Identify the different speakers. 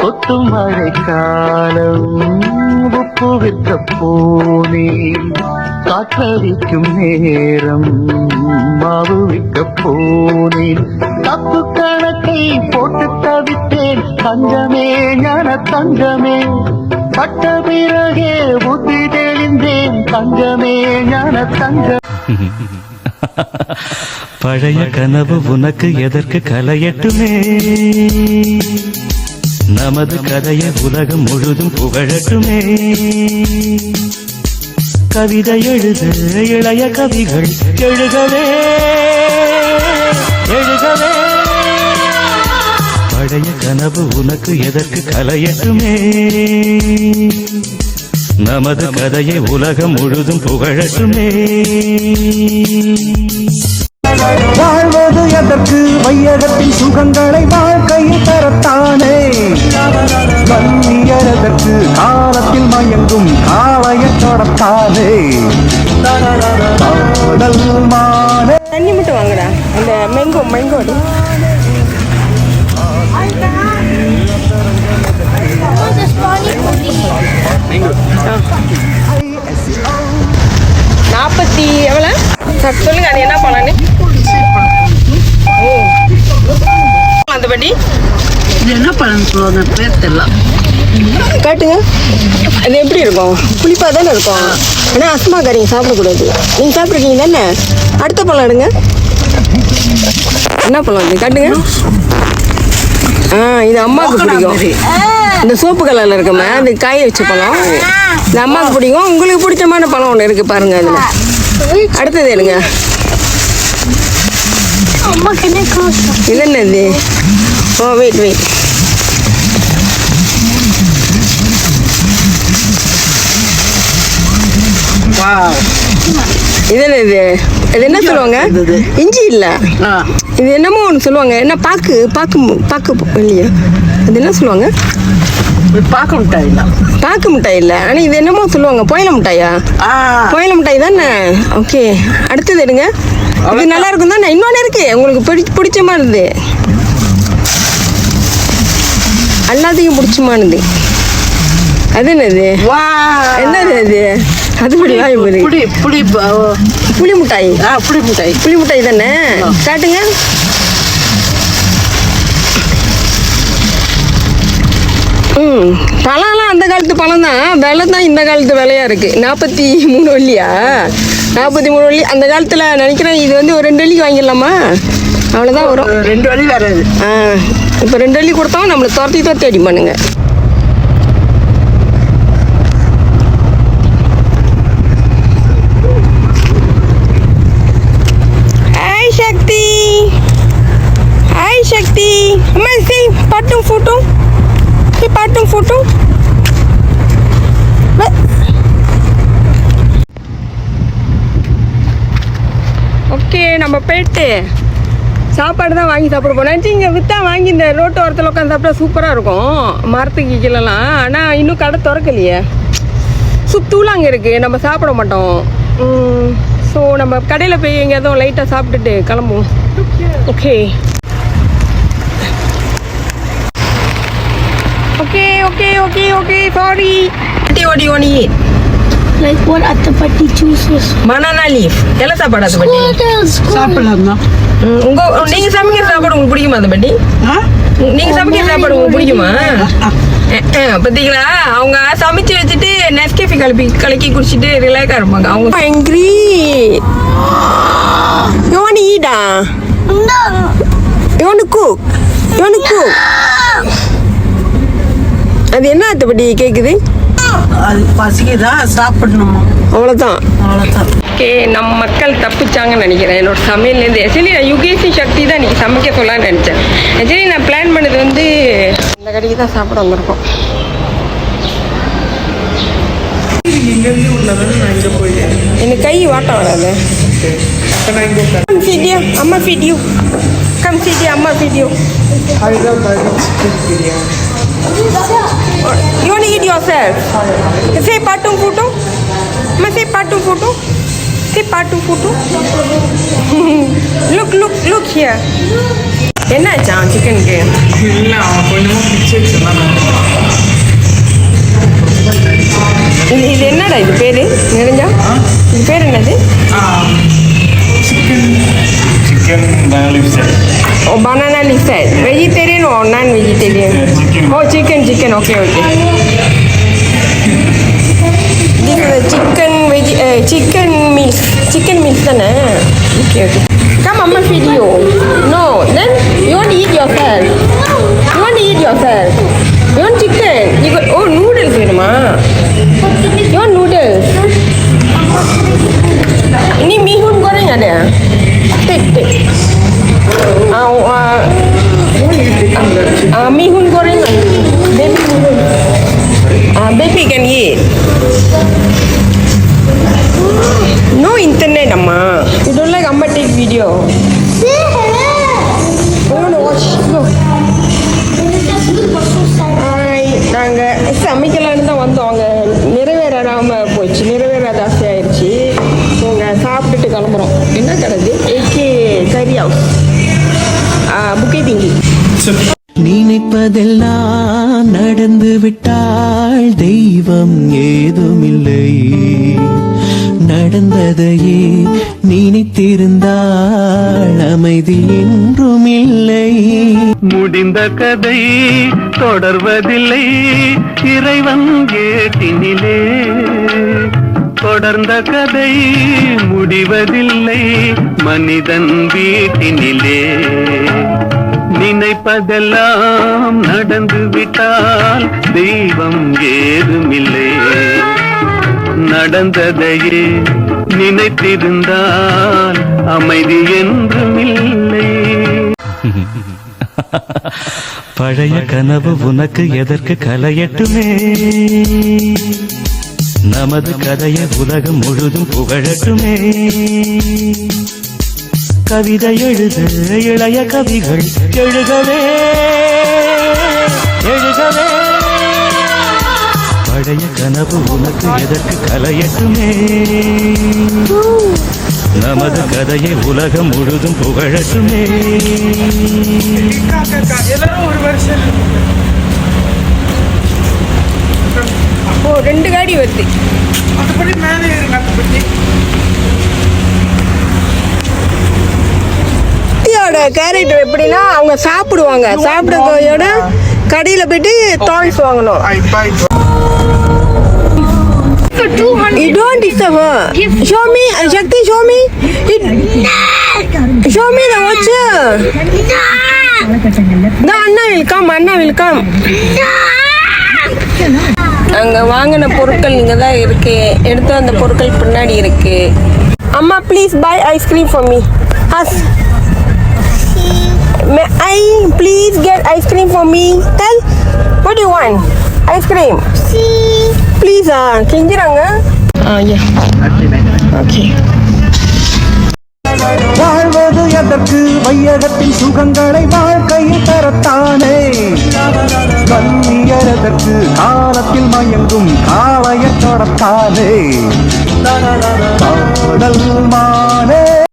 Speaker 1: கொட்டும் மழைக்காலம் உப்பு விற்க போனேன் காற்றடிக்கும் நேரம் மாவு விற்க போனேன் தப்பு கணக்கை போட்டு தவித்தேன் தங்கமே ஞான தங்கமே பட்ட பிறகே புத்தி தெளிந்தேன் தங்கமே ஞான தங்கம்.
Speaker 2: பழைய கனவு உனக்கு எதற்கு கலையட்டுமே, நமது கதையை உலகம் முழுதும் புகழட்டுமே. கவிதை எழுது இளைய கவிகள் எழுகவே எழுகவே. பழைய கனவு உனக்கு எதற்கு கலையட்டுமே, நமது கதையை உலகம் முழுதும் புகழட்டுமே.
Speaker 3: வாழ்வது எதற்கு வையகத்தின் சுகங்களை வாழ்க்கையில் தரத்தானே. கண்ணியதற்கு காலத்தில் மயங்கும் காலையை தொடத்தானே.
Speaker 4: தண்ணி மட்டும் வாங்கடா. அந்த மெங்கோ நாற்பத்தி எவ்வளோ சொல்லுங்க. அது என்ன பழம்னு அந்த படி
Speaker 5: இது என்ன பழம் சொல்லுவாங்க, பேர் தெரியல.
Speaker 4: காட்டுங்க. அது எப்படி இருக்கும்? புளிப்பாக தானே இருக்கும். ஆனால் அஸ்மாக்காரிங்க சாப்பிடக்கூடாது. நீங்கள் சாப்பிட்ருக்கீங்க தானே? அடுத்த பழம் எடுங்க. என்ன பழம் அது காட்டுங்க. இது அம்மாவுக்கு பிடிக்கும். இந்த சோப்பு கலரில் இருக்குமே அது காய வச்ச பழம். இந்த அம்மாவுக்கு பிடிக்கும். உங்களுக்கு பிடிச்சமான பழம் ஒன்று இருக்குது பாருங்க. அதில் அடுத்தது எடுங்க. இது என்னது? ஓ வெயிட் இது என்னது? இது என்ன சொல்லுவாங்க? இஞ்சி இல்லை, இது என்னமோ ஒன்று சொல்லுவாங்க. என்ன பாக்கு பாக்கு பாக்கு இல்லையா? அது என்ன சொல்லுவாங்க?
Speaker 5: பாக்கு மிட்டாய் இல்லை.
Speaker 4: பாக்கு மிட்டாய் இல்லை, ஆனால் இது என்னமோ சொல்லுவாங்க. புயல மிட்டாயா? புயல மிட்டாய் தானே. ஓகே, அடுத்தது எடுங்க. இது நல்லா இருக்கும் தானே? இன்னொன்று இருக்கு உங்களுக்கு பிடிச்ச மாதிரி இருந்து, எல்லாத்தையும் பிடிச்சமானது. அது என்னது? என்னது அது? அது புளி மிட்டாய். புளி மிட்டாய் தானே. காட்டுங்க. பழம்லாம் அந்த காலத்து பழம் தான். விலை தான் இந்த காலத்து விலையா இருக்கு. 43 வெள்ளியா? 43 வெள்ளி. அந்த காலத்தில் நினைக்கிறேன் இது வந்து ஒரு 2 வெள்ளிக்கு வாங்கிடலாமா? அவ்வளோதான் வரும்.
Speaker 5: 2 வெள்ளி வராது.
Speaker 4: இப்போ 2 வெள்ளி கொடுத்தோம் நம்மளை துரத்தி அடி பண்ணுங்க. சக்தி அம்மா see பாட்டும் photo ஓகே. நம்ம போயிட்டு சாப்பாடு தான் வாங்கி சாப்பிட போனோம். இங்கே விற்றா வாங்கி இந்த ரோட்டு ஓரத்தில் உட்காந்து சாப்பிட்டா சூப்பராக இருக்கும், மரத்துக்கு கீழெல்லாம். ஆனால் இன்னும் கடை திறக்கலையே. சுத்தூலாம் அங்கே இருக்குது, நம்ம சாப்பிட மாட்டோம். ஸோ நம்ம கடையில் போய் எங்கேயாவது லைட்டாக சாப்பிட்டுட்டு கிளம்புவோம். Okay sorry. What do you want to eat?
Speaker 6: Like what Attapatti chooses?
Speaker 4: Banana leaf. எல்லாம் சாப்பாடு Attapatti
Speaker 5: சாப்பிடலாம் தான்.
Speaker 4: நீங்க சமைக்கிற சாப்பாடு உங்களுக்கு பிடிக்குமா Attapatti? நீங்க சமைக்கிற சாப்பாடு உங்களுக்கு பிடிக்குமா? பார்த்தீங்களா, அவங்க சமைச்சு வச்சுட்டு நெஸ்கேஃபே கலக்கி குடிச்சிட்டு ரிலாக்ஸாக இருப்பாங்க. அவங்க hungry. You want to eat?
Speaker 6: No.
Speaker 4: You want to cook? அது என்ன Attapatti கேட்குது?
Speaker 5: அது பசிக்குதா, சாப்பிடணுமா,
Speaker 4: அவ்வளோதான்.
Speaker 5: ஓகே,
Speaker 4: நம்ம மக்கள் தப்பிச்சாங்கன்னு நினைக்கிறேன் என்னோட சமையல்லேருந்து. ஆக்சுவலி நான் யுகேசி சக்தி தான் இன்றைக்கி சமைக்க சொல்லலான்னு நினச்சேன். ஆக்சுவலி நான் பிளான் பண்ணது வந்து இந்த கடைக்கு தான் சாப்பிட வந்திருக்கோம். எனக்கு கை வாட்டம் வராது. அம்மா ஃபீடியோ கம் சிட்டி அம்மா ஃபீடியோ. You want to eat yourself? Say patung photo. Ma say patung photo. Say patung photo. Look here. என்ன ஆச்சா சிக்கனுக்கு?
Speaker 5: இல்லை, அவன் கொஞ்சமாக பிச்சு வச்சுருந்தான்.
Speaker 4: என்னடா இது பேரு நிறைஞ்சா இது பேர் என்னது?
Speaker 7: Chicken banana leaf set.
Speaker 4: Oh, banana leaf set. Vegetarian or non-vegetarian?
Speaker 7: Chicken.
Speaker 4: Oh, chicken. Okay. This is chicken meat. Chicken meat, தானே? Okay. Come, Amma feed you. No, then you want to eat yourself. You want chicken? You got noodles வேணுமா? You want noodles? Ini mihun goreng ada? Take. Mihun goreng, baby mihun. Baby can eat. No internet, Amma. You don't like Amma take video. I want to watch. Go. நாங்கள் சமைக்கலான்னு தான் வந்தோம். அங்கே நிறைவேறாமல் போச்சு, நிறைவேறாத ஆசை ஆயிடுச்சு. நாங்கள் சாப்பிட்டுட்டு கிளம்புறோம். என்ன கிடது? ஏகே கறி ஹவுஸ், புக்கே திங்கி.
Speaker 2: நினைப்பதெல்லாம் நடந்து விட்டால் தெய்வம் ஏதுமில்லை, நடந்ததையே நினைத்திருந்தால் அமைதி என்றும் இல்லை.
Speaker 1: முடிந்த கதை தொடர்வதில்லை இறைவன் ஏட்டினிலே, தொடர்ந்த கதை முடிவதில்லை மனிதன் வீட்டினிலே. நினைப்பதெல்லாம் நடந்து விட்டால் தெய்வம் ஏதுமில்லை, நடந்ததையே நினைத்திருந்தால் அமைதி என்றும் இல்லை.
Speaker 2: பழைய கனவு உனக்கு எதற்கு கலையட்டுமே, நமது கதையை உலகம் முழுதும் புகழட்டுமே. கவிதை எழுத இளைய கவிகள் எழுகவே. பழைய கனவு உனக்கு எதற்கு கலையட்டுமே, நமது கதையை உலகம் முழுதும் புகழட்டுமே.
Speaker 4: ஓ 2 காடி வருது. கேரக்டர் எப்படின்னா அவங்க சாப்பிடுவாங்க, சாப்பிடுறதோட கடையில் போயிட்டு டாய்ஸ் வாங்கணும். You don't disturb her. Show me, Shakti, show me. Show me the watcher. The Anna will come. அங்க வாங்கின பொருட்கள் இங்க தான் இருக்கு. எடுத்து அந்த பொருட்கள் பின்னாடி இருக்கு. அம்மா please buy ice cream for me. May I please get ice cream for me? Tell, what do you want? Ice cream. Please, கெஞ்சுறாங்க. Yeah. Okay.
Speaker 3: வாழ்வது எதற்கு வையகத்தின் சுகங்களை வாழ்க்கையில் தரத்தானே, கண்ணியதற்கு காலத்தில் மயங்கும் காளையத் தொடத்தானே. பாடல் மானே